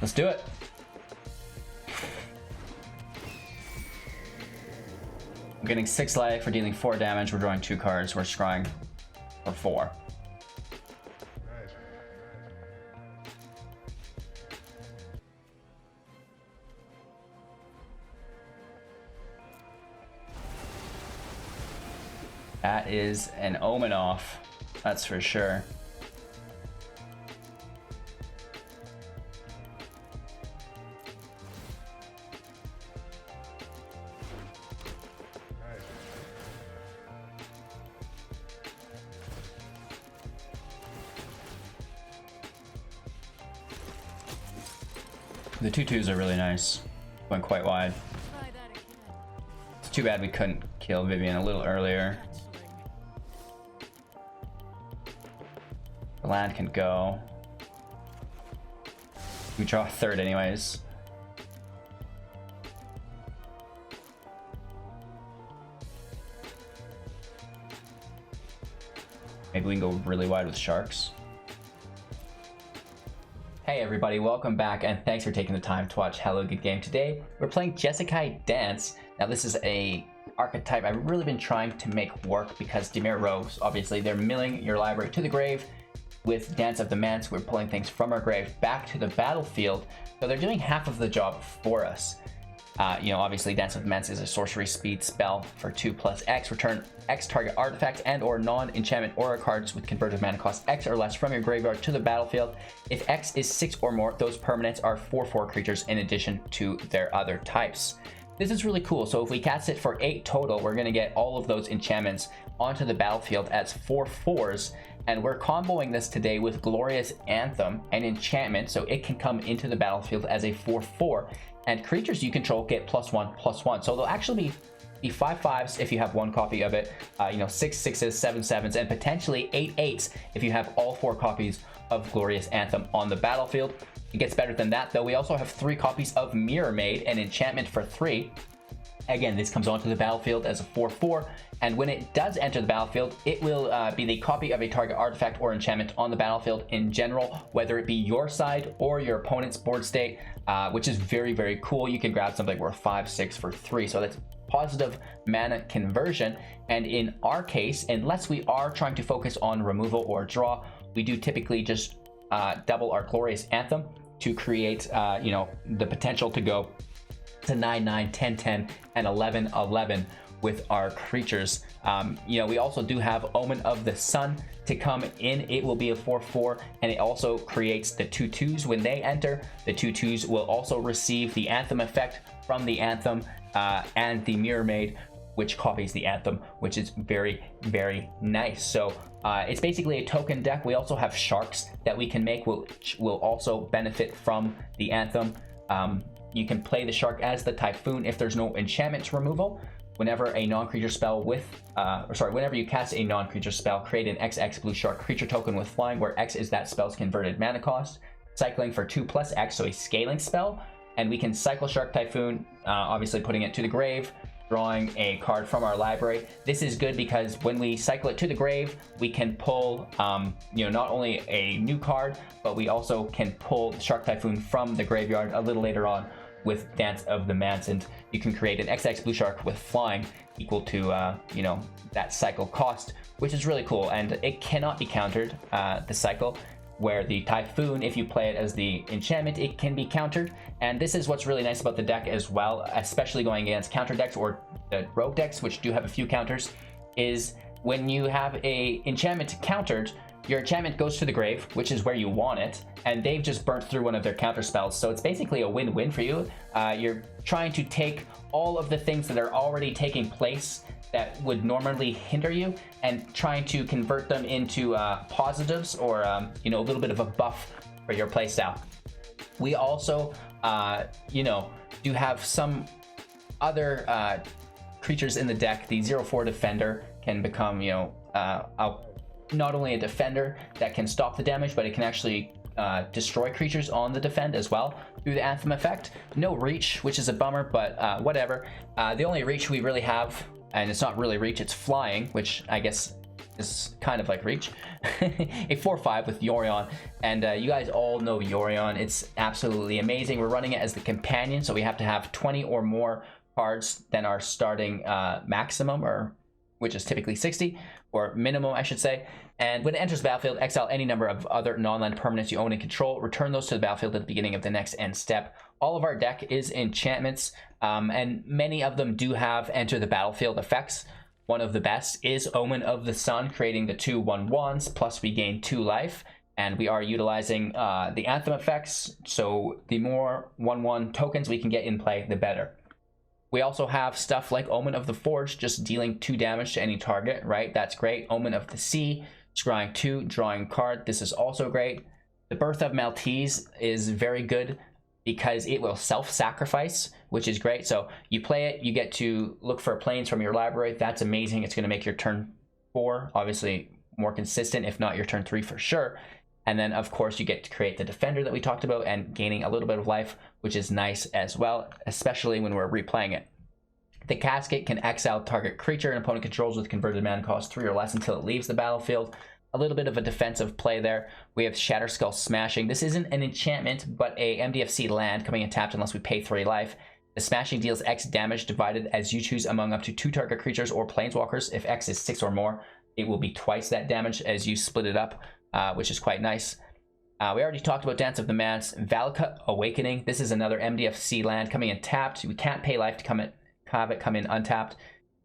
Let's do it. I'm getting 6 life for dealing 4 damage. We're drawing 2 cards. We're scrying for 4. That is an Omen off, that's for sure. The 2/2s are really nice. Went quite wide. It's too bad we couldn't kill Vivian a little earlier. The land can go. We draw a 3rd anyways. Maybe we can go really wide with sharks. Hey everybody, welcome back and thanks for taking the time to watch Hello Good Game. Today we're playing Jeskai Dance. Now this is a archetype I've really been trying to make work because Dimir Rogues, obviously they're milling your library to the grave. With Dance of the Manse, we're pulling things from our grave back to the battlefield. So they're doing half of the job for us. Obviously Dance of the Manse is a sorcery speed spell for 2+X. Return X target artifact and or non-enchantment aura cards with converted mana cost X or less from your graveyard to the battlefield. If X is 6 or more, those permanents are 4/4 creatures in addition to their other types. This is really cool. So if we cast it for 8 total, we're going to get all of those enchantments onto the battlefield as 4/4s. And we're comboing this today with Glorious Anthem and enchantment, so it can come into the battlefield as a 4/4. And creatures you control get +1/+1. So they'll actually be 5/5s if you have 1 copy of it, 6 6s, 7 7s, and potentially 8 8s if you have all 4 copies of Glorious Anthem on the battlefield. It gets better than that though. We also have 3 copies of Mirror Maid, an enchantment for 3. Again, this comes onto the battlefield as a 4/4, and when it does enter the battlefield, it will be the copy of a target artifact or enchantment on the battlefield in general, whether it be your side or your opponent's board state, which is very, very cool. You can grab something worth 5, 6 for 3, so that's positive mana conversion. And in our case, unless we are trying to focus on removal or draw, we do typically just double our Glorious Anthem to create, the potential to go to 9 9, 10 10, and 11 11 with our creatures. We also do have Omen of the Sun to come in. It will be a 4/4, and it also creates the 2/2s when they enter. The 2/2s will also receive the Anthem effect from the Anthem and the Mirror Maid, which copies the Anthem, which is very, very nice. So it's basically a token deck. We also have sharks that we can make, which will also benefit from the Anthem. You can play the shark as the Typhoon if there's no enchantment removal. Whenever a non-creature spell whenever you cast a non-creature spell, create an XX blue shark creature token with flying, where X is that spell's converted mana cost. Cycling for 2+X, so a scaling spell. And we can cycle Shark Typhoon, obviously putting it to the grave, drawing a card from our library. This is good because when we cycle it to the grave, we can pull, not only a new card, but we also can pull Shark Typhoon from the graveyard a little later on with Dance of the Manse, and you can create an XX blue shark with flying equal to that cycle cost, which is really cool. And it cannot be countered, the cycle, where the Typhoon, if you play it as the enchantment, it can be countered. And this is what's really nice about the deck as well, especially going against counter decks or the rogue decks, which do have a few counters, is when you have a enchantment countered, your enchantment goes to the grave, which is where you want it, and they've just burnt through one of their counter spells. So it's basically a win-win for you. You're trying to take all of the things that are already taking place that would normally hinder you and trying to convert them into positives or a little bit of a buff for your playstyle. We also do have some other creatures in the deck. The 0/4 defender can become not only a defender that can stop the damage, but it can actually destroy creatures on the defend as well through the Anthem effect. No reach, which is a bummer, but whatever. The only reach we really have, and it's not really reach, it's flying, which I guess is kind of like reach. A 4/5 with Yorion, and you guys all know Yorion. It's absolutely amazing. We're running it as the companion, so we have to have 20 or more cards than our starting maximum, or which is typically 60, or minimum, I should say. And when it enters the battlefield, exile any number of other non-land permanents you own and control. Return those to the battlefield at the beginning of the next end step. All of our deck is enchantments, and many of them do have enter the battlefield effects. One of the best is Omen of the Sun, creating the 2/1/1s, plus we gain 2 life. And we are utilizing the Anthem effects, so the more 1/1 tokens we can get in play, the better. We also have stuff like Omen of the Forge, just dealing 2 damage to any target, right? That's great. Omen of the Sea, scrying 2, drawing card. This is also great. The Birth of Maltese is very good because it will self-sacrifice, which is great. So you play it, you get to look for planes from your library. That's amazing. It's going to make your turn 4 obviously more consistent, if not your turn 3 for sure. And then, of course, you get to create the Defender that we talked about and gaining a little bit of life, which is nice as well, especially when we're replaying it. The Casket can exile target creature an opponent controls with converted mana cost 3 or less until it leaves the battlefield. A little bit of a defensive play there. We have Shatterskull Smashing. This isn't an enchantment, but a MDFC land coming in tapped unless we pay 3 life. The Smashing deals X damage divided as you choose among up to 2 target creatures or planeswalkers. If X is 6 or more, it will be twice that damage as you split it up, which is quite nice. We already talked about Dance of the Manse. Valakut Awakening. This is another MDFC land coming in tapped. We can't pay life to have it come in untapped.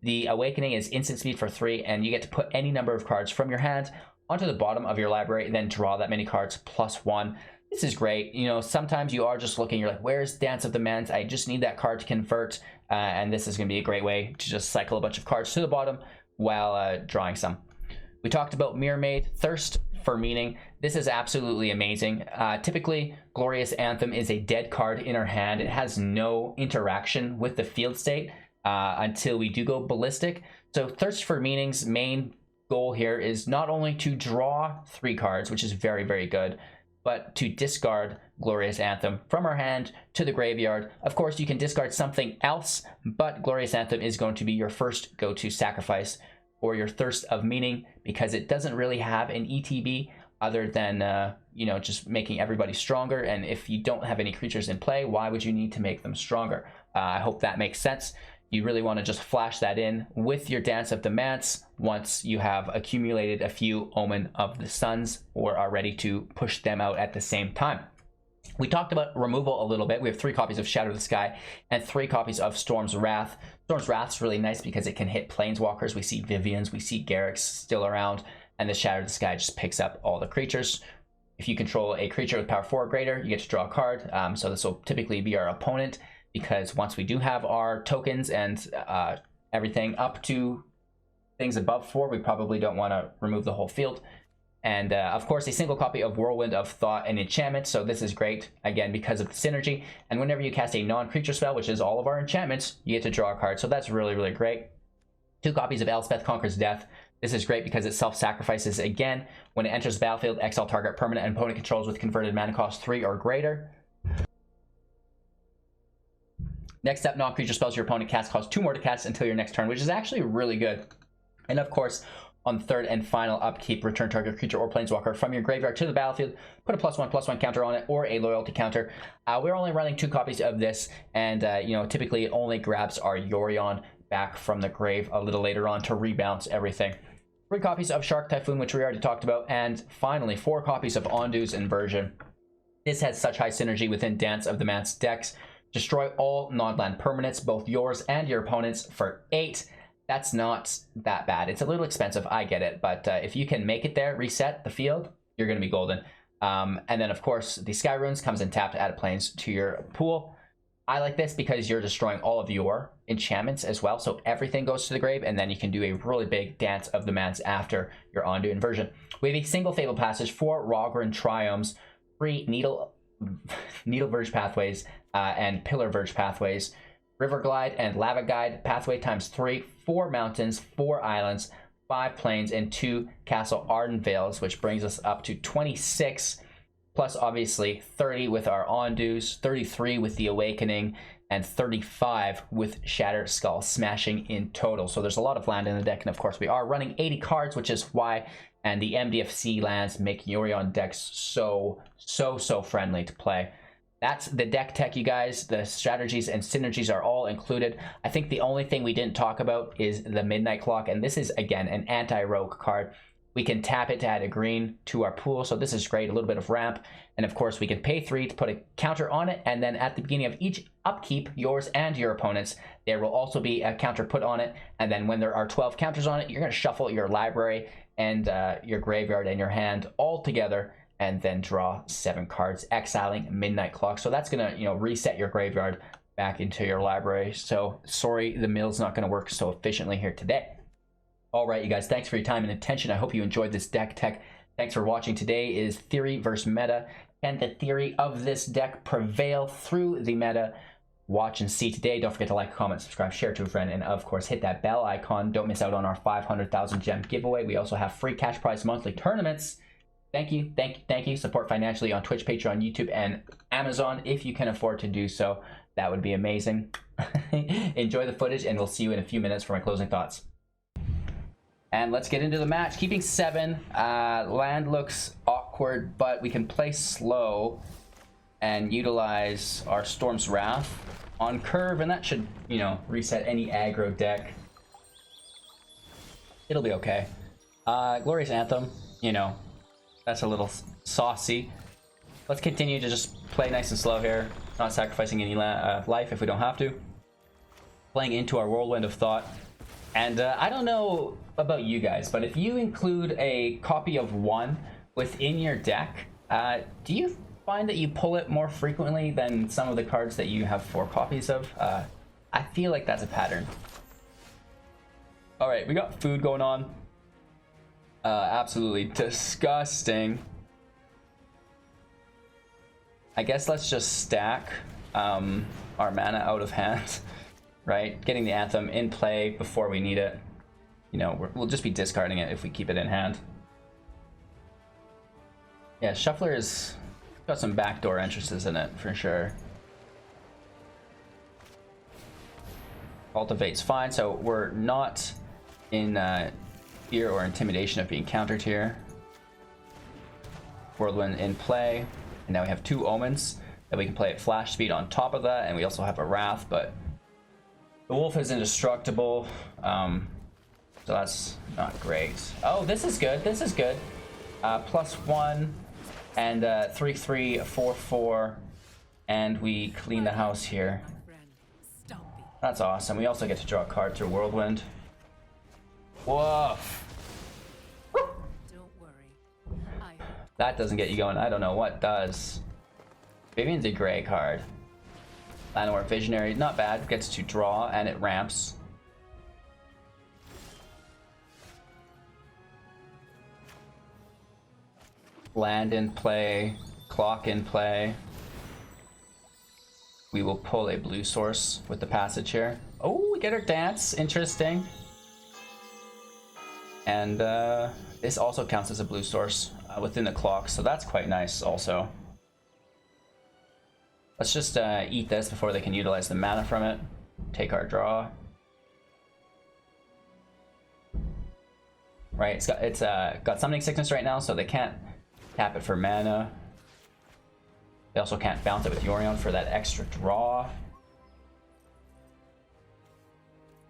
The Awakening is instant speed for 3, and you get to put any number of cards from your hand onto the bottom of your library, and then draw that many cards +1. This is great. You know, sometimes you are just looking, you're like, where's Dance of the Manse? I just need that card to convert, and this is going to be a great way to just cycle a bunch of cards to the bottom while drawing some. We talked about Mirror Maid, Thirst for Meaning. This is absolutely amazing. Typically, Glorious Anthem is a dead card in our hand. It has no interaction with the field state until we do go ballistic. So Thirst for Meaning's main goal here is not only to draw 3 cards, which is very, very good, but to discard Glorious Anthem from our hand to the graveyard. Of course, you can discard something else, but Glorious Anthem is going to be your first go-to sacrifice for your Thirst of Meaning, because it doesn't really have an ETB other than, you know, just making everybody stronger. And if you don't have any creatures in play, why would you need to make them stronger? I hope that makes sense. You really want to just flash that in with your Dance of the Manse once you have accumulated a few Omen of the Suns or are ready to push them out at the same time. We talked about removal a little bit. We have 3 copies of Shatter the Sky and 3 copies of Storm's Wrath. Storm's Wrath is really nice because it can hit planeswalkers. We see Vivians, we see Garrick's still around, and the Shatter the Sky just picks up all the creatures. If you control a creature with power 4 or greater, you get to draw a card. So this will typically be our opponent, because once we do have our tokens and everything up to things above 4, we probably don't want to remove the whole field. And of course, a single copy of Whirlwind of Thought and enchantment. So this is great, again, because of the synergy. And whenever you cast a non-creature spell, which is all of our enchantments, you get to draw a card. So that's really, really great. 2 copies of Elspeth Conquers Death. This is great because it self-sacrifices again. When it enters the battlefield, exile target permanent and opponent controls with converted mana cost 3 or greater. Next up, non-creature spells your opponent casts cost 2 more to cast until your next turn, which is actually really good. And of course, on third and final upkeep, return target creature or planeswalker from your graveyard to the battlefield, put a +1/+1 counter on it, or a loyalty counter. We're only running 2 copies of this, and you know, typically it only grabs our Yorion back from the grave a little later on to rebalance everything. 3 copies of Shark Typhoon, which we already talked about, and finally 4 copies of Ondu's Inversion. This has such high synergy within Dance of the Manse decks. Destroy all non-land permanents, both yours and your opponent's, for 8. That's not that bad. It's a little expensive, I get it, but if you can make it there, reset the field, you're going to be golden. And then, of course, the Sky Runes comes in tap to add planes to your pool. I like this because you're destroying all of your enchantments as well, so everything goes to the grave, and then you can do a really big Dance of the Manse after your Ondu Inversion. We have a single Fable Passage, 4 Rogran Triomes, 3 Needle Verge Pathways, and Pillar Verge Pathways, River Glide and Lava Guide pathway ×3, 4 mountains, 4 islands, 5 plains, and 2 Castle Arden Vales, which brings us up to 26 plus obviously 30 with our Ondus, 33 with the Awakening, and 35 with Shatterskull Smashing in total. So there's a lot of land in the deck, and of course we are running 80 cards, which is why, and the MDFC lands make Yorion decks so friendly to play. That's the deck tech, you guys. The strategies and synergies are all included. I think the only thing we didn't talk about is the Midnight Clock, and this is, again, an anti-rogue card. We can tap it to add a green to our pool, so this is great, a little bit of ramp. And of course, we can pay 3 to put a counter on it, and then at the beginning of each upkeep, yours and your opponent's, there will also be a counter put on it. And then when there are 12 counters on it, you're going to shuffle your library and your graveyard and your hand all together, and then draw 7 cards, exiling Midnight Clock. So that's going to, you know, reset your graveyard back into your library. So sorry, the mill's not going to work so efficiently here today. All right, you guys, thanks for your time and attention. I hope you enjoyed this deck tech. Thanks for watching. Today is theory versus meta. Can the theory of this deck prevail through the meta? Watch and see today. Don't forget to like, comment, subscribe, share to a friend, and of course, hit that bell icon. Don't miss out on our 500,000 gem giveaway. We also have free cash prize monthly tournaments. Thank you, thank you, thank you. Support financially on Twitch, Patreon, YouTube, and Amazon if you can afford to do so. That would be amazing. Enjoy the footage, and we'll see you in a few minutes for my closing thoughts. And let's get into the match. Keeping 7. Land looks awkward, but we can play slow and utilize our Storm's Wrath on curve, and that should, you know, reset any aggro deck. It'll be okay. Glorious Anthem, you know, that's a little saucy. Let's continue to just play nice and slow here, not sacrificing any life if we don't have to. Playing into our Whirlwind of Thought. And I don't know about you guys, but if you include a copy of 1 within your deck, do you find that you pull it more frequently than some of the cards that you have 4 copies of? I feel like that's a pattern. All right, we got food going on. Absolutely disgusting. I guess let's just stack our mana out of hand, right? Getting the Anthem in play before we need it. You know, we'll just be discarding it if we keep it in hand. Yeah, Shuffler has got some backdoor entrances in it for sure. Cultivate's fine, so we're not in fear or intimidation of being countered here. Whirlwind in play, and now we have 2 Omens that we can play at flash speed on top of that, and we also have a Wrath, but the Wolf is indestructible, so that's not great. Oh, this is good, this is good. +1 and 3/3 4/4, and we clean the house here. That's awesome. We also get to draw a card through Whirlwind. Whoa! Don't worry. That doesn't get you going. I don't know what does. Vivian's a gray card. Llanowar Visionary, not bad. Gets to draw and it ramps. Land in play, clock in play. We will pull a blue source with the passage here. Oh, we get our dance, interesting. And this also counts as a blue source within the clock, so that's quite nice also. Let's just eat this before they can utilize the mana from it. Take our draw. Right, it's got Summoning Sickness right now, so they can't tap it for mana. They also can't bounce it with Yorion for that extra draw.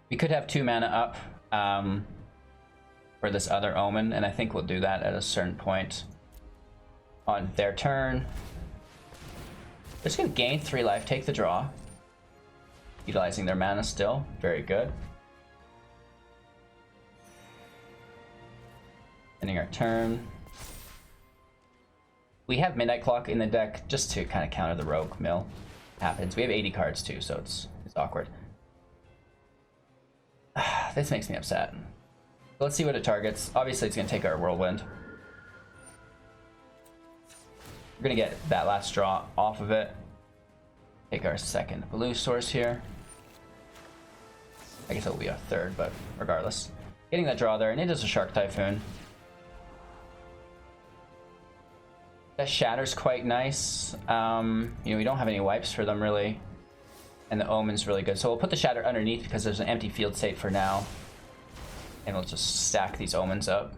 We could have 2 mana up for this other Omen, and I think we'll do that at a certain point on their turn. They're just gonna gain 3 life, take the draw. Utilizing their mana still, very good. Ending our turn. We have Midnight Clock in the deck just to kind of counter the rogue mill. Happens. We have 80 cards too, so it's awkward. This makes me upset. Let's see what it targets. Obviously, it's going to take our Whirlwind. We're going to get that last draw off of it. Take our second blue source here. I guess it will be a third, but regardless. Getting that draw there, and it is a Shark Typhoon. That Shatter's quite nice. You know, we don't have any wipes for them really. And the Omen's really good. So we'll put the Shatter underneath because there's an empty field state for now. And we'll just stack these Omens up.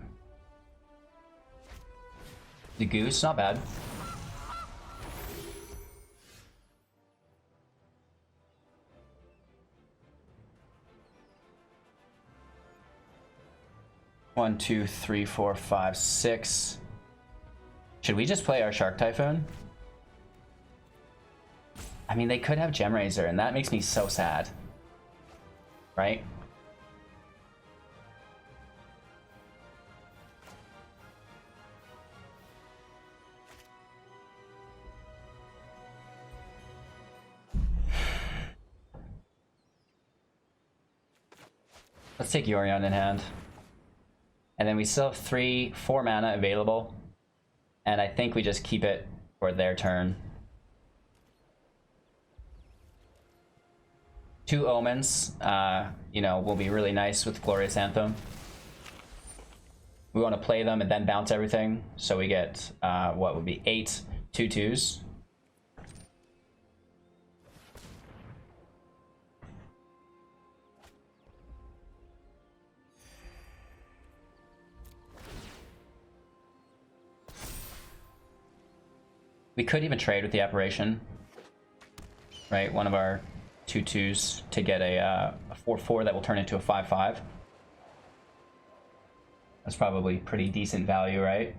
The Goose, not bad. One, two, three, four, five, six. Should we just play our Shark Typhoon? I mean, they could have Gem Razor, and that makes me so sad. Right? Let's take Yorion in hand. And then we still have 4 mana available. And I think we just keep it for their turn. 2 Omens, you know, will be really nice with Glorious Anthem. We want to play them and then bounce everything. So we get, what would be 8 2/2s. We could even trade with the Apparition, right? One of our 2/2s to get a 4/4 that will turn into a 5/5. That's probably pretty decent value, right?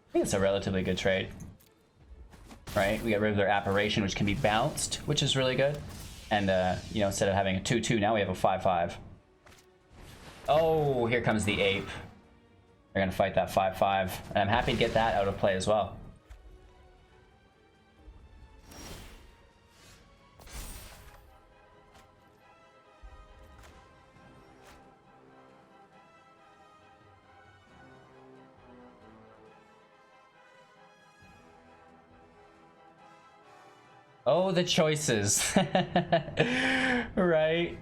I think it's a relatively good trade, right? We got rid of their Apparition, which can be bounced, which is really good. And, you know, instead of having a 2/2, now we have a 5/5. Oh, here comes the Ape. They're going to fight that 5/5. And I'm happy to get that out of play as well. Oh, the choices. Right?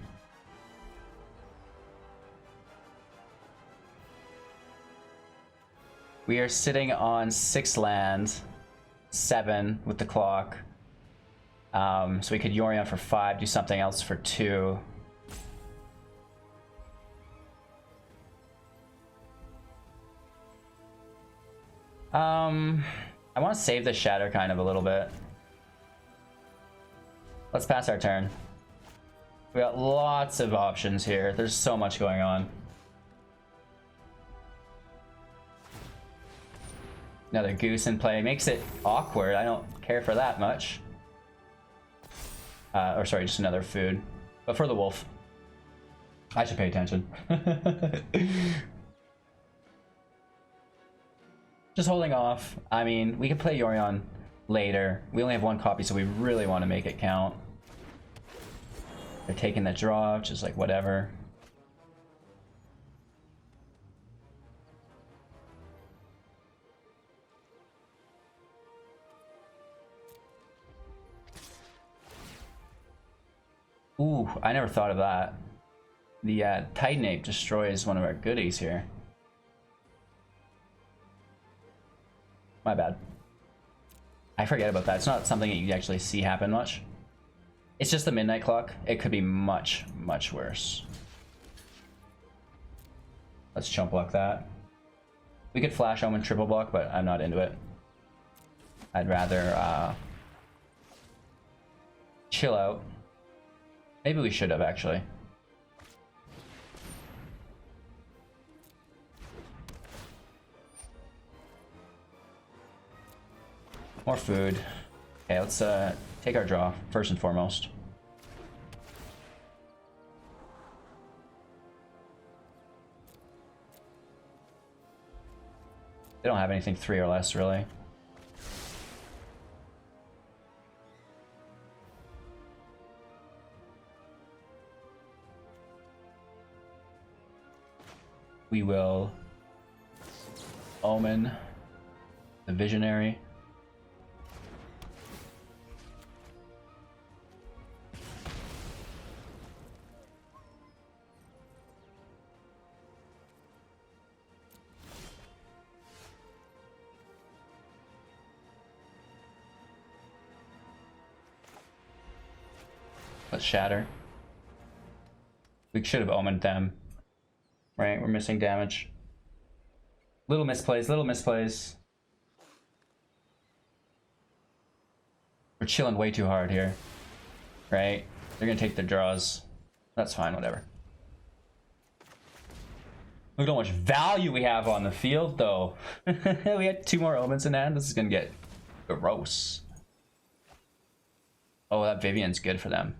We are sitting on 6 land, 7 with the clock. So we could Yorion for 5, do something else for 2. I want to save the Shatter kind of a little bit. Let's pass our turn. We got lots of options here. There's so much going on. Another Goose in play makes it awkward. I don't care for that much. Or sorry, just another food. But for the wolf, I should pay attention. Just holding off. I mean, we could play Yorion later. We only have 1 copy, so we really want to make it count. They're taking the draw, which is like whatever. Ooh, I never thought of that. The Titan Ape destroys one of our goodies here. My bad. I forget about that. It's not something that you actually see happen much. It's just the midnight clock. It could be much, much worse. Let's chump block that. We could flash Omen triple block, but I'm not into it. I'd rather chill out. Maybe we should have actually. More food. Okay, let's take our draw first and foremost. They don't have anything 3 or less, really. We will Omen, the Visionary. Let's Shatter. We should have Omened them. Right, we're missing damage. Little misplays, little misplays. We're chilling way too hard here. Right? They're gonna take their draws. That's fine, whatever. Look how much value we have on the field, though. We had 2 more Omens in hand. This is gonna get gross. Oh, that Vivian's good for them.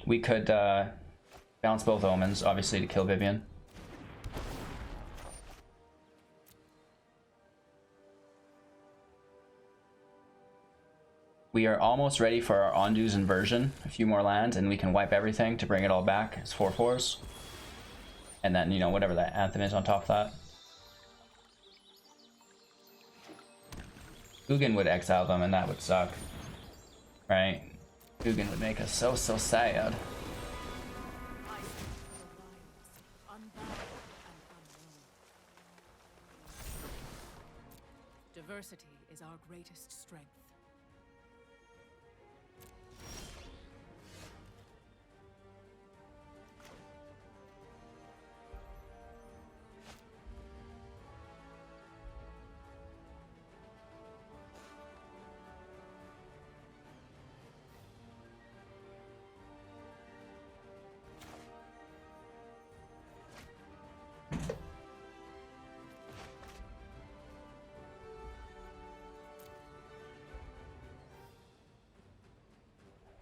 We could bounce both Omens, obviously, to kill Vivian. We are almost ready for our Ondu's Inversion. A few more lands, and we can wipe everything to bring it all back. It's 4/4s. And then, you know, whatever that Anthem is on top of that. Ugin would exile them, and that would suck. Right? Ugin would make us so sad. Diversity is our greatest strength.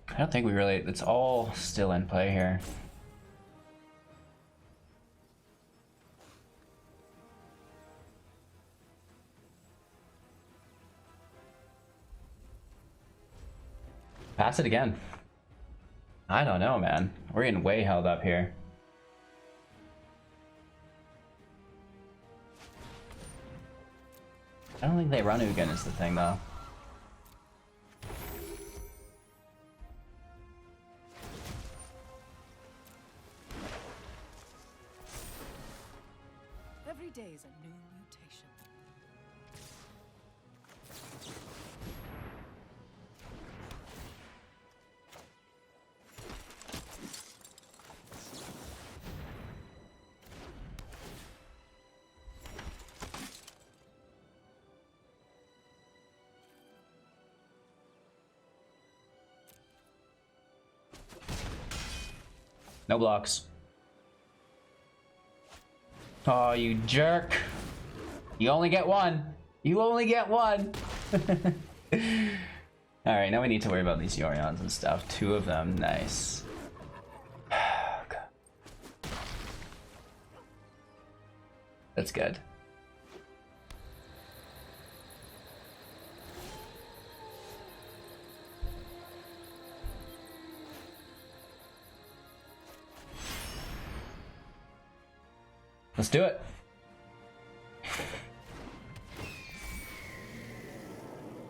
I don't think we really, it's all still in play here. Pass it again. I don't know, man. We're getting way held up here. I don't think they run Ugin is the thing, though. Every day is a new mutation. No blocks. Oh, you jerk. You only get one. You only get one. Alright, now we need to worry about these Yorions and stuff. 2 of them. Nice. That's good. Let's do it.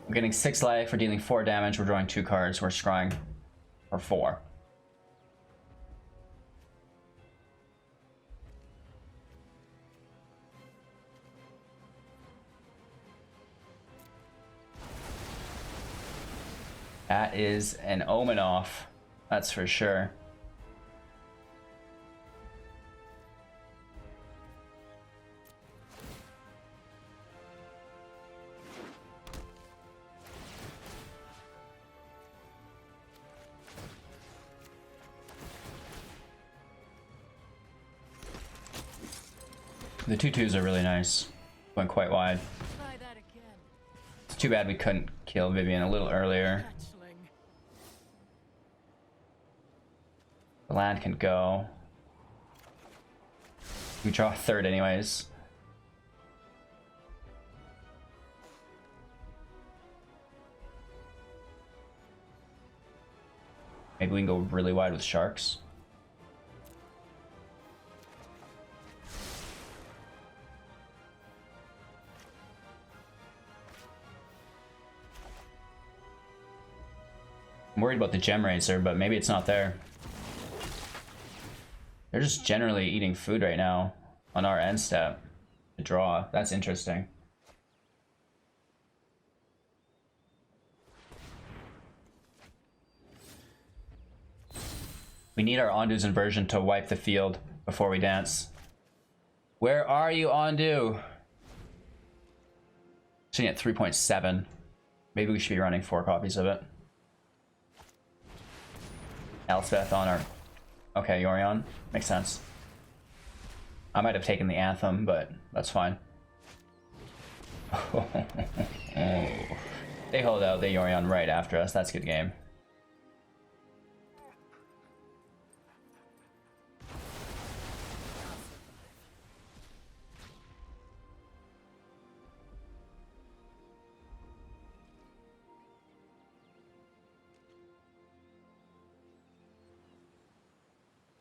We're getting 6 life, we're dealing 4 damage, we're drawing 2 cards, we're scrying for 4. That is an Omen off, that's for sure. The 2/2s are really nice. Went quite wide. Try that again. It's too bad we couldn't kill Vivian a little earlier. Hatchling. The land can go. We draw a 3rd anyways. Maybe we can go really wide with sharks. I'm worried about the gem racer, but maybe it's not there. They're just generally eating food right now on our end step. The draw. That's interesting. We need our Ondu's Inversion to wipe the field before we dance. Where are you, Ondu? Sitting at 3.7. Maybe we should be running 4 copies of it. Elspeth on our... Okay, Yorion. Makes sense. I might have taken the Anthem, but that's fine. They hold out the Yorion right after us. That's a good game.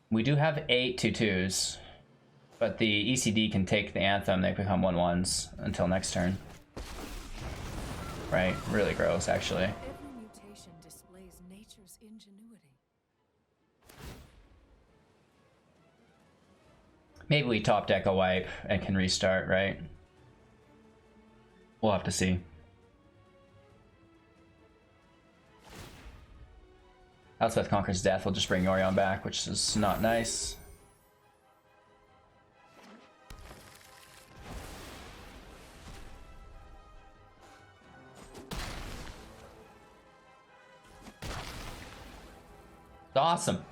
We do have 8 2/2s, but the ECD can take the Anthem. They become 1/1s until next turn. Right? Really gross, actually. Every mutation displays nature's ingenuity. Maybe we top deck a wipe and can restart, right? We'll have to see. Elspeth Conquers Death will just bring Yorion back, which is not nice. It's awesome.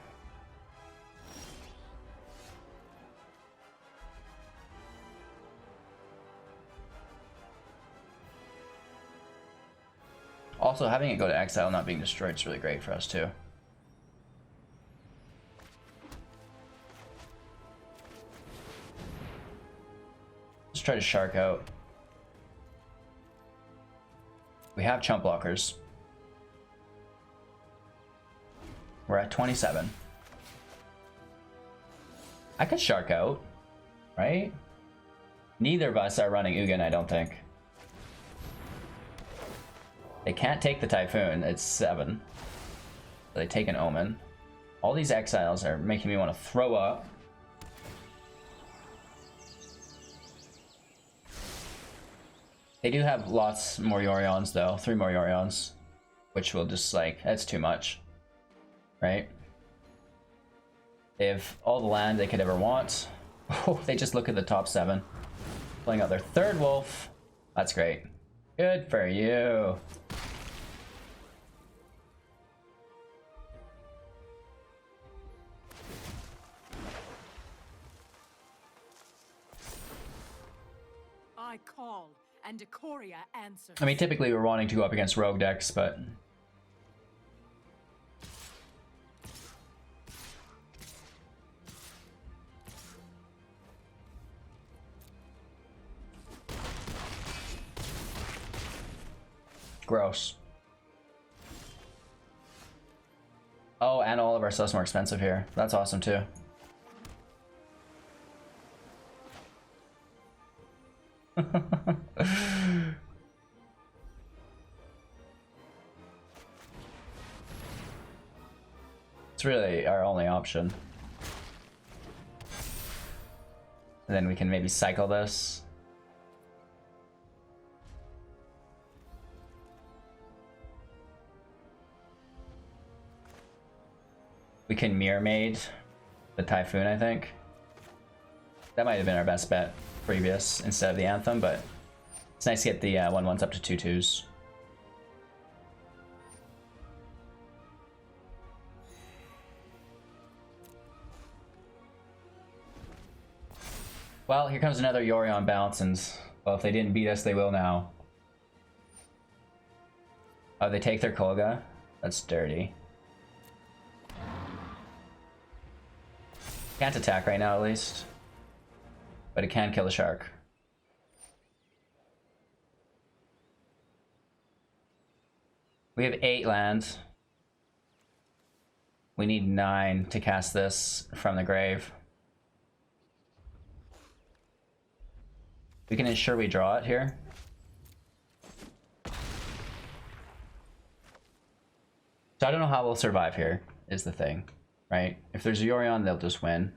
Also, having it go to exile not being destroyed is really great for us too. Let's try to shark out. We have chump blockers. We're at 27. I could shark out, right? Neither of us are running Ugin, I don't think. They can't take the Typhoon, it's 7. So they take an Omen. All these exiles are making me want to throw up. They do have lots more Yorions though, 3 more Yorions. Which will just like, that's too much. Right? They have all the land they could ever want. Oh, they just look at the top 7. Playing out their 3rd wolf. That's great. Good for you. I call, and Decoria answers. I mean, typically we're wanting to go up against rogue decks, but... Gross. Oh, and all of our stuff's more expensive here. That's awesome too. It's really our only option. And then we can maybe cycle this. We can Mirror Maid the Typhoon, I think. That might have been our best bet previous instead of the Anthem, but it's nice to get the 1/1s up to 2/2s. Well, here comes another Yorion bounce, and well, if they didn't beat us, they will now. Oh, they take their Kolga? That's dirty. Can't attack right now, at least. But it can kill a shark. We have 8 lands. We need 9 to cast this from the grave. We can ensure we draw it here. So I don't know how we'll survive here, is the thing, right? If there's a Yorion, they'll just win.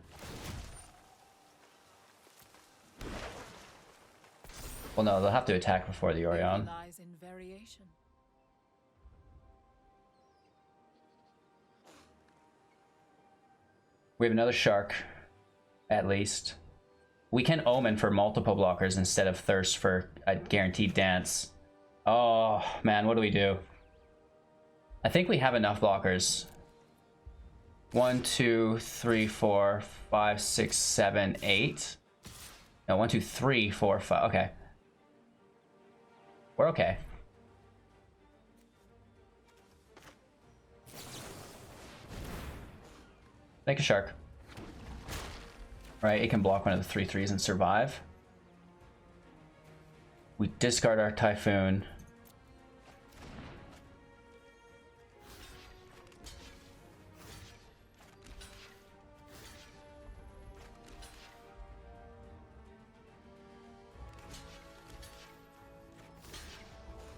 Well, no, they'll have to attack before the Yorion. Lies in variation. We have another Shark, at least. We can Omen for multiple blockers instead of Thirst for a guaranteed dance. Oh, man, what do we do? I think we have enough blockers. 1, 2, 3, 4, 5, 6, 7, 8. No, 1, 2, 3, 4, 5. Okay. We're okay. Make a Shark. Right, it can block one of the 3/3s and survive. We discard our Typhoon.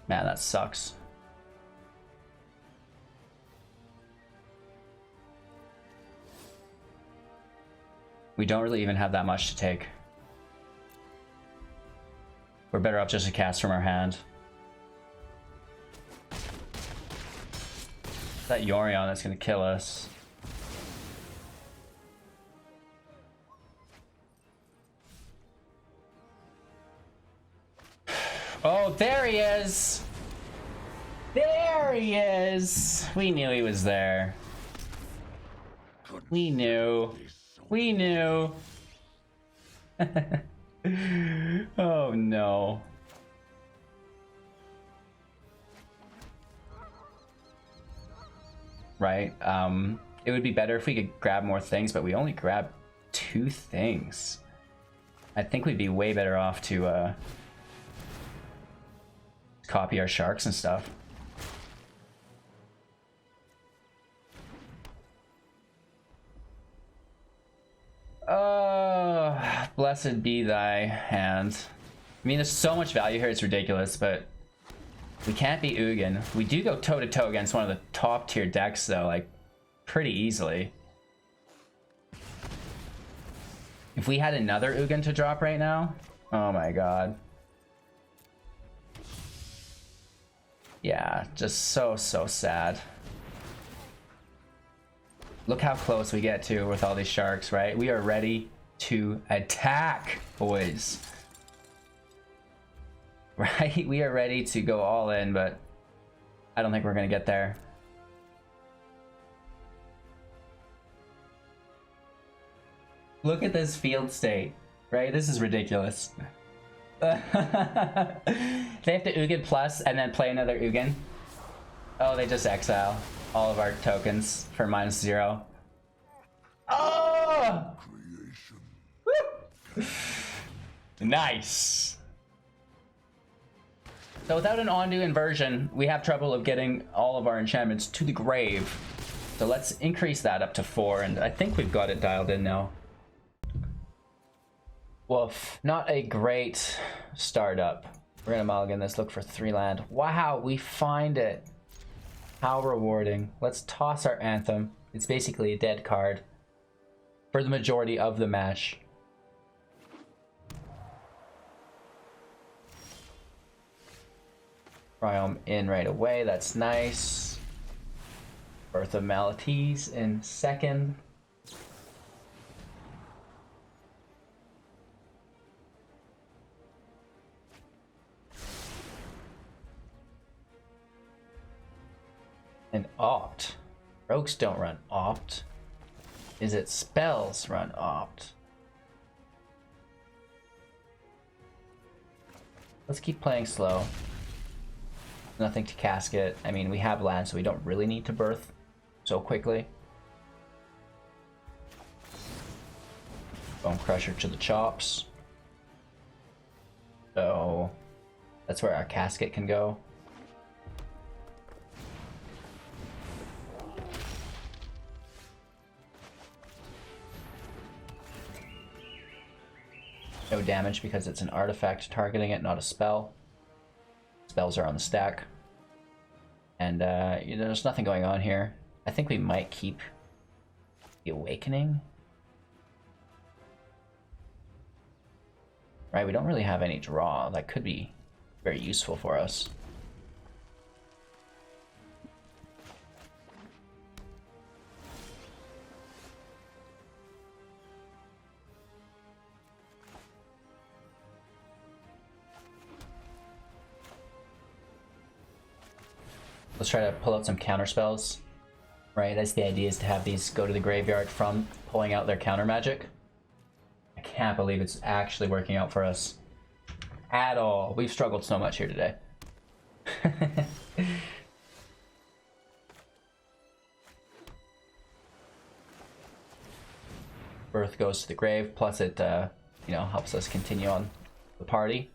Man, that sucks. We don't really even have that much to take. We're better off just to cast from our hand. That Yorion that's gonna kill us. Oh, there he is! There he is! We knew he was there. We knew. We knew. Oh no. Right, it would be better if we could grab more things, but we only grabbed 2 things. I think we'd be way better off to copy our sharks and stuff. Blessed be thy hand. I mean, there's so much value here, it's ridiculous, but we can't be Ugin. We do go toe-to-toe against one of the top-tier decks, though, like, pretty easily. If we had another Ugin to drop right now, oh my god. Yeah, just so sad. Look how close we get to with all these sharks, right? We are ready to attack, boys. Right? We are ready to go all in, but I don't think we're gonna get there. Look at this field state, right? This is ridiculous. They have to Ugin plus and then play another Ugin. Oh, they just exile all of our tokens for -0. Oh! Nice. So without an Ondu Inversion, we have trouble of getting all of our enchantments to the grave. So let's increase that up to 4, and I think we've got it dialed in now. Woof, not a great startup. We're gonna mulligan this, look for 3 land. Wow, we find it. How rewarding. Let's toss our Anthem. It's basically a dead card for the majority of the match. Ryom in right away, that's nice. Birth of Maltese in second. And Opt. Rogues don't run Opt. Is it spells run Opt? Let's keep playing slow. Nothing to casket. I mean, we have land, so we don't really need to birth so quickly. Bone Crusher to the chops. So that's where our casket can go. No damage because it's an artifact targeting it, not a spell. Spells are on the stack. And you know, there's nothing going on here. I think we might keep the Awakening. Right, we don't really have any draw. That could be very useful for us. Let's try to pull out some counter spells. Right, that's the idea, is to have these go to the graveyard from pulling out their counter magic. I can't believe it's actually working out for us at all. We've struggled so much here today. Birth goes to the grave, plus it, you know, helps us continue on the party.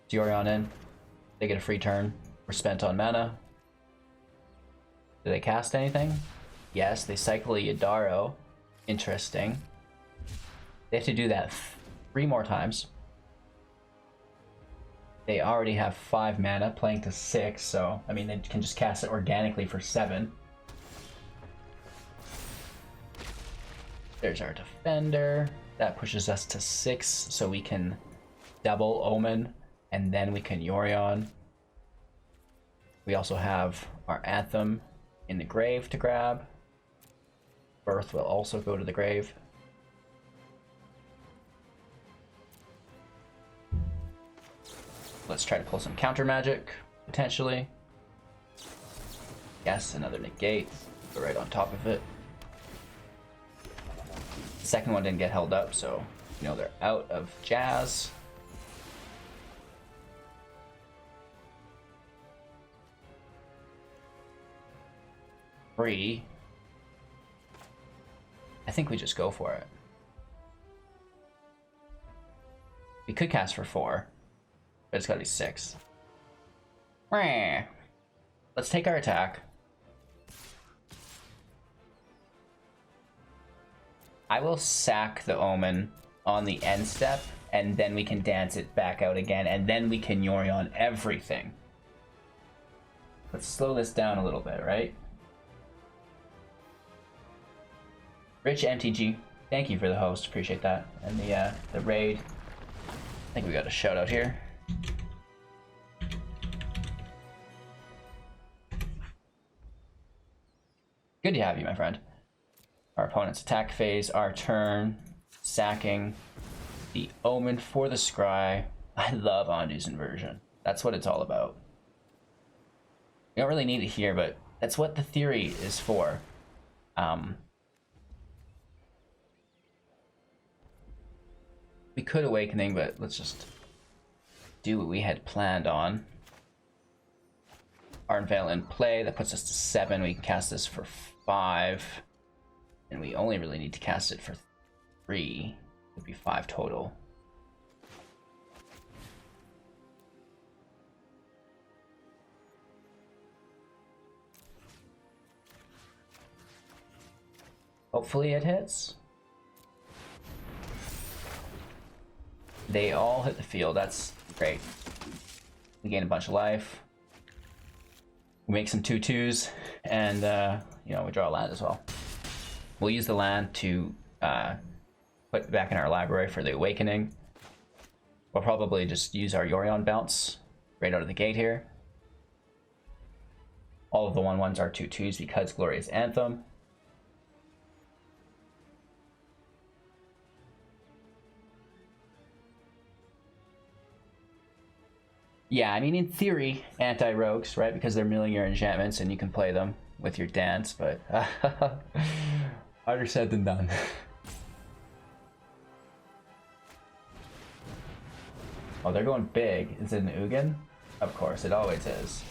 Yorion in. They get a free turn. We're spent on mana. Do they cast anything? Yes, they cycle a Yadaro. Interesting. They have to do that 3 more times. They already have 5 mana, playing to 6, so I mean they can just cast it organically for 7. There's our defender. That pushes us to 6, so we can double Omen. And then we can Yorion. We also have our Anthem in the grave to grab. Birth will also go to the grave. Let's try to pull some counter magic, potentially. Yes, another negate. Go right on top of it. The second one didn't get held up, so you know they're out of Jazz. Free. I think we just go for it. We could cast for 4, but it's gotta be 6. Let's take our attack. I will sack the Omen on the end step, and then we can dance it back out again, and then we can Yorion everything. Let's slow this down a little bit, right? Rich MTG, thank you for the host, appreciate that. And the raid, I think we got a shout out here. Good to have you, my friend. Our opponent's attack phase, our turn, sacking the Omen for the Scry. I love Ondu's Inversion. That's what it's all about. We don't really need it here, but that's what the theory is for. We could Awakening, but let's just do what we had planned on. Arnvale in play, that puts us to 7. We can cast this for 5. And we only really need to cast it for 3. It would be 5 total. Hopefully it hits. They all hit the field, that's great. We gain a bunch of life. We make some 2/2s, and you know, we draw a land as well. We'll use the land to put back in our library for the Awakening. We'll probably just use our Yorion bounce right out of the gate here. All of the 1/1s are 2/2s because Glorious Anthem. Yeah, I mean, in theory, anti-rogues, right? Because they're milling your enchantments and you can play them with your dance, but harder said than done. Oh, they're going big. Is it an Ugin? Of course, it always is.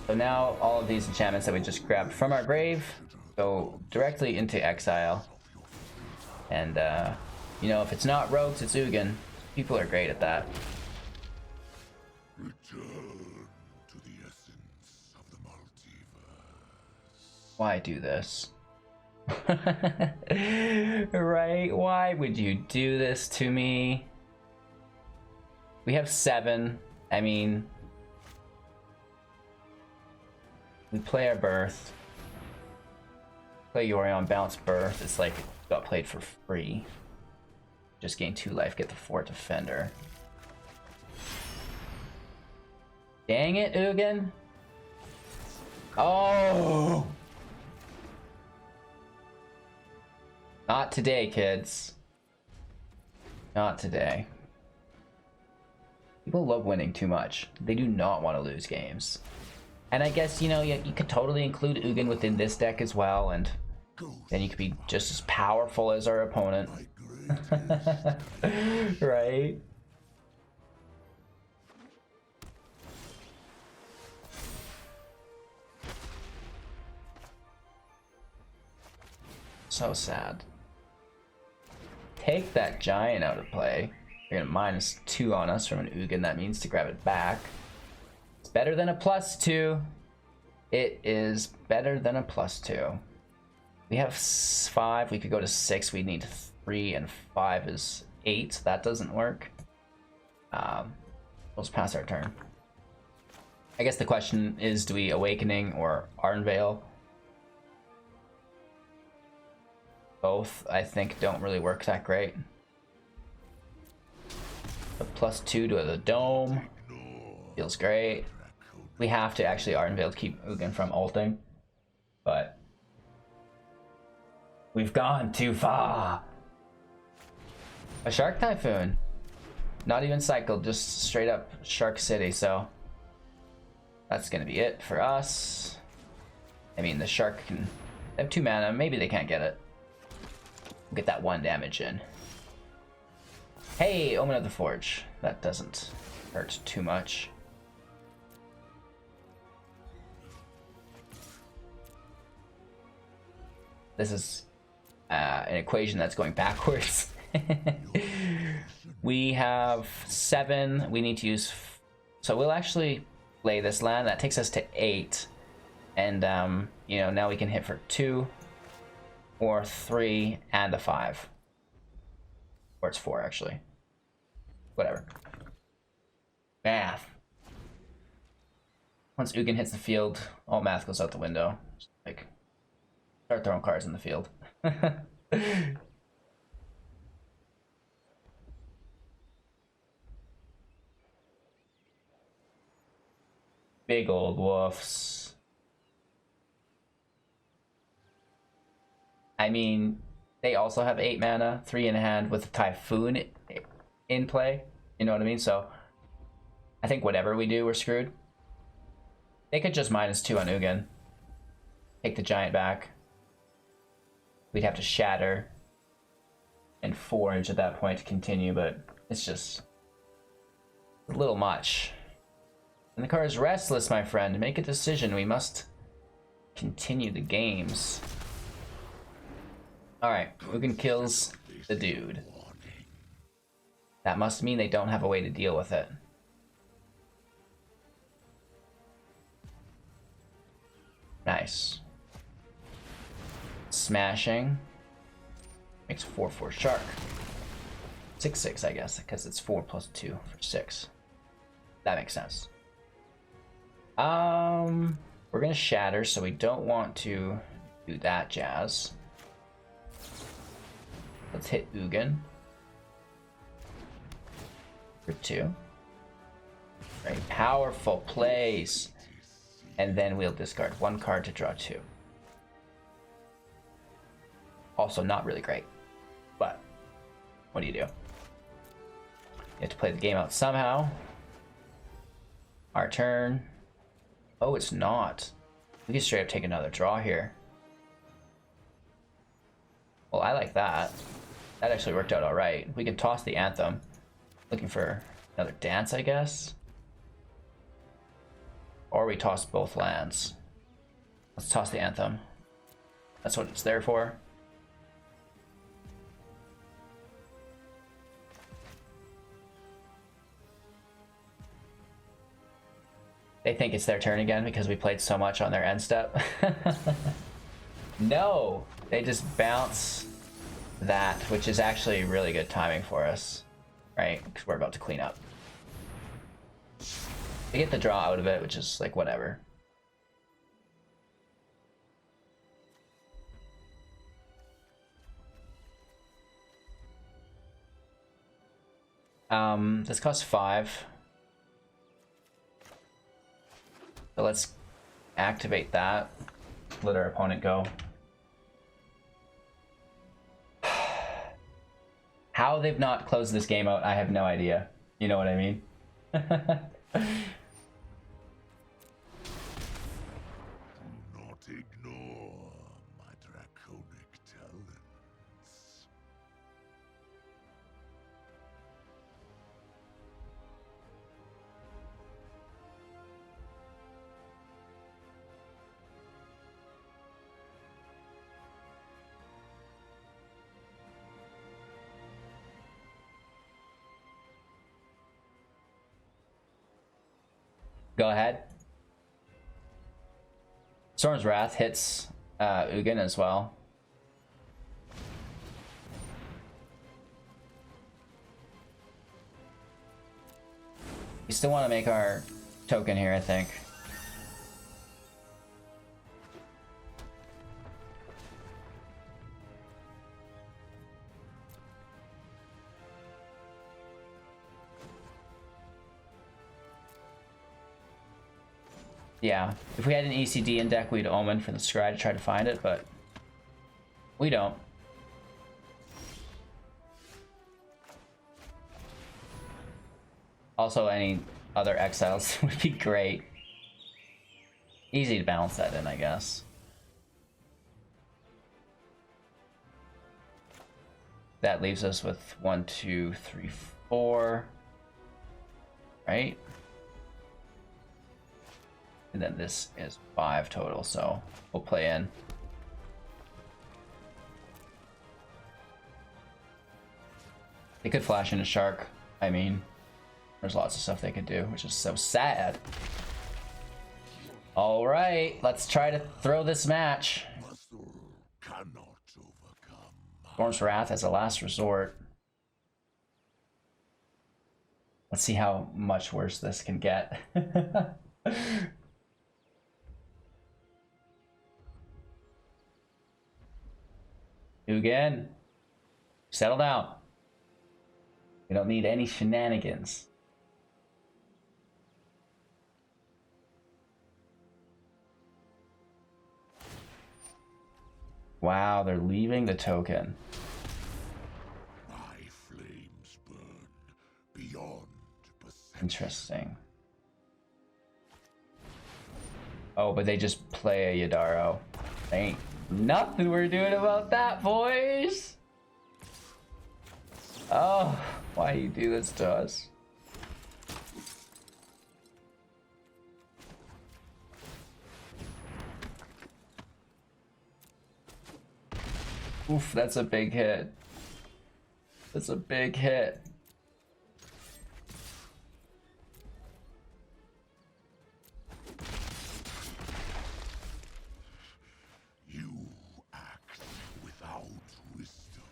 So now all of these enchantments that we just grabbed from our grave go directly into exile. And, you know, if it's not rogues, it's Ugin. People are great at that. Return to the essence of the multiverse. Why do this? Right? Why would you do this to me? We have 7. I mean, we play our birth. Play Yorion, bounce birth. It's like got played for free. Just gain 2 life, get the 4 defender. Dang it, Ugin. Oh! Not today, kids. Not today. People love winning too much. They do not want to lose games. And I guess, you know, you could totally include Ugin within this deck as well, and then you could be just as powerful as our opponent. Right? So sad. Take that giant out of play. You're gonna -2 on us from an Ugin. That means to grab it back. It's better than a +2. It is better than a +2. We have 5. We could go to 6. We need 3, and 5 is 8. That doesn't work. We'll just pass our turn. I guess the question is, do we Awakening or Arnvale? Both, I think, don't really work that great. The +2 to the dome feels great. We have to actually Arnvale to keep Ugin from ulting, but we've gone too far. A Shark Typhoon. Not even cycled, just straight up Shark City, so that's gonna be it for us. I mean, the Shark can have 2 mana, maybe they can't get it. Get that 1 damage in. Hey, Omen of the Forge. That doesn't hurt too much. This is an equation that's going backwards. We have 7. We need to use... So we'll actually play this land. That takes us to 8. And, you know, now we can hit for 2. Or 3 and a 5. Or it's 4, actually. Whatever. Math. Once Ugin hits the field, all math goes out the window. Just, like, start throwing cards in the field. Big old woofs. I mean, they also have 8 mana, 3 in hand with a Typhoon in play. You know what I mean? So I think whatever we do, we're screwed. They could just -2 on Ugin. Take the giant back. We'd have to shatter and forge at that point to continue, but it's just a little much. And the card is restless, my friend. Make a decision. We must continue the games. Alright, Ugin kills the dude. That must mean they don't have a way to deal with it. Nice. Smashing. Makes 4/4 Shark. 6/6, I guess, because it's 4 + 2 for 6. That makes sense. We're gonna shatter, so we don't want to do that jazz. Let's hit Ugin for 2. Very powerful plays. And then we'll discard 1 card to draw 2. Also not really great, but what do you do? You have to play the game out somehow. Our turn. Oh, it's not. We can straight up take another draw here. Well, I like that. That actually worked out alright. We can toss the Anthem. Looking for another dance, I guess. Or we toss both lands. Let's toss the Anthem. That's what it's there for. They think it's their turn again because we played so much on their end step. No! They just bounce that, which is actually really good timing for us, right? Because we're about to clean up. They get the draw out of it, which is like whatever. This costs 5. So let's activate that. Let our opponent go. How they've not closed this game out, I have no idea. You know what I mean? Do not ignore my draconic talents. Go ahead. Storm's Wrath hits Ugin as well. We still want to make our token here, I think. Yeah, if we had an ECD in deck, we'd Omen for the Scry to try to find it, but we don't. Also, any other exiles would be great. Easy to balance that in, I guess. That leaves us with 1, 2, 3, 4. Right? And then this is 5 total, so we'll play in. They could flash into Shark. I mean, there's lots of stuff they could do, which is so sad. All right, let's try to throw this match. Muscle cannot overcome. Storm's Wrath as a last resort. Let's see how much worse this can get. Ugin, settle down. We don't need any shenanigans. Wow, they're leaving the token. My flames burn beyond perception. Interesting. Oh, but they just play a Yadaro. Ain't nothing we're doing about that, boys. Oh, why do you do this to us? Oof, that's a big hit. That's a big hit. You act without wisdom.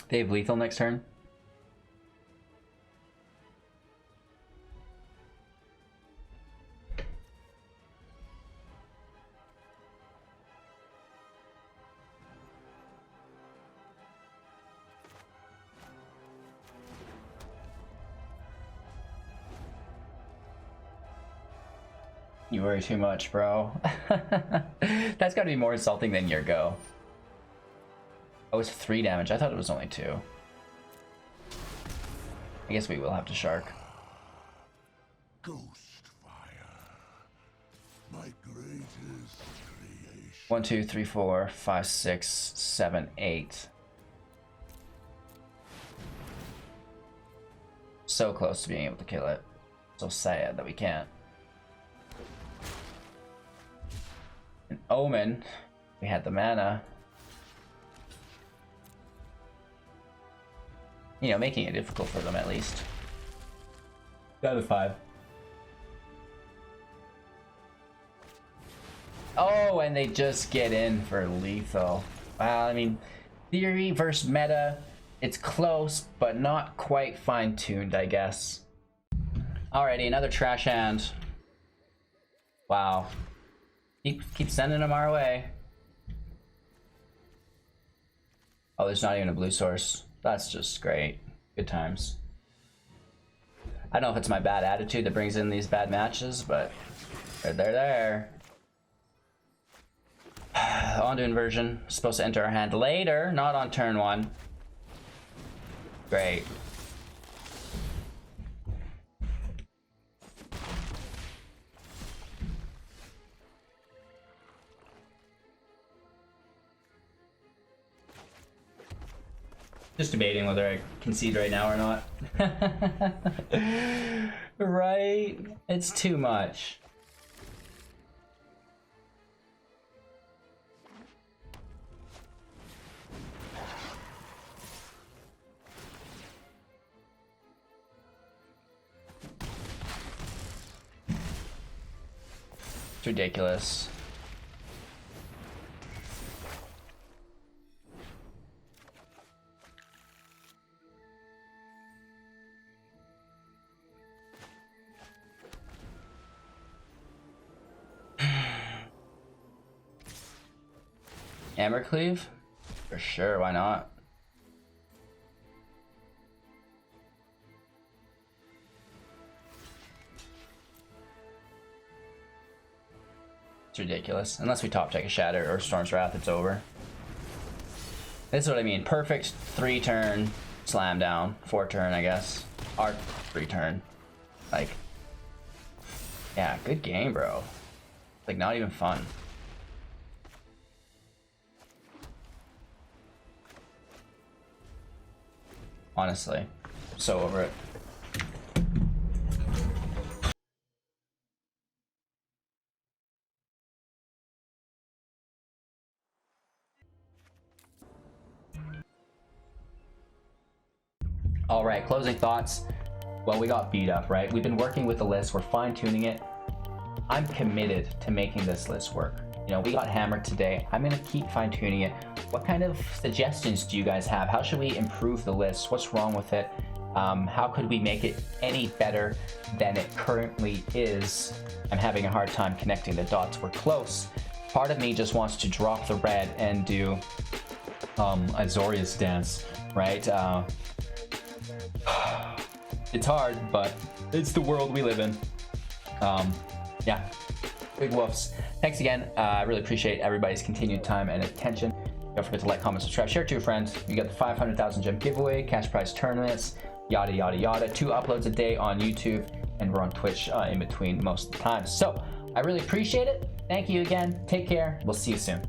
They have lethal next turn. You worry too much, bro. That's gotta be more insulting than your go. Oh, it's 3 damage. I thought it was only 2. I guess we will have to Shark. Ghost fire. My greatest creation. 1, 2, 3, 4, 5, 6, 7, 8. So close to being able to kill it. So sad that we can't. An Omen. We had the mana. You know, making it difficult for them at least. Down to 5. Oh, and they just get in for lethal. Well, I mean, theory versus meta, it's close, but not quite fine-tuned, I guess. Alrighty, another trash hand. Wow. Keep sending them our way. Oh, there's not even a blue source. That's just great. Good times. I don't know if it's my bad attitude that brings in these bad matches, but they're there. Ondu Inversion, supposed to enter our hand later, not on turn 1. Great. Just debating whether I concede right now or not. Right? It's too much. It's ridiculous. Ambercleave? For sure, why not? It's ridiculous. Unless we top take a Shatter or Storm's Wrath, it's over. This is what I mean. Perfect 3-turn slam down. 4-turn, I guess. Or 3-turn. Like, yeah, good game, bro. Like, not even fun. Honestly, so over it. All right, closing thoughts. Well, we got beat up, right? We've been working with the list. We're fine-tuning it. I'm committed to making this list work. You know, we got hammered today. I'm gonna keep fine-tuning it. What kind of suggestions do you guys have? How should we improve the list? What's wrong with it? How could we make it any better than it currently is? I'm having a hard time connecting the dots. We're close. Part of me just wants to drop the red and do Azorius Dance, right? It's hard, but it's the world we live in. Yeah, big woofs. Thanks again. I really appreciate everybody's continued time and attention. Don't forget to like, comment, subscribe, share to your friends. You got the 500,000 gem giveaway, cash prize tournaments, yada, yada, yada. 2 uploads a day on YouTube, and we're on Twitch in between most of the time. So I really appreciate it. Thank you again. Take care. We'll see you soon.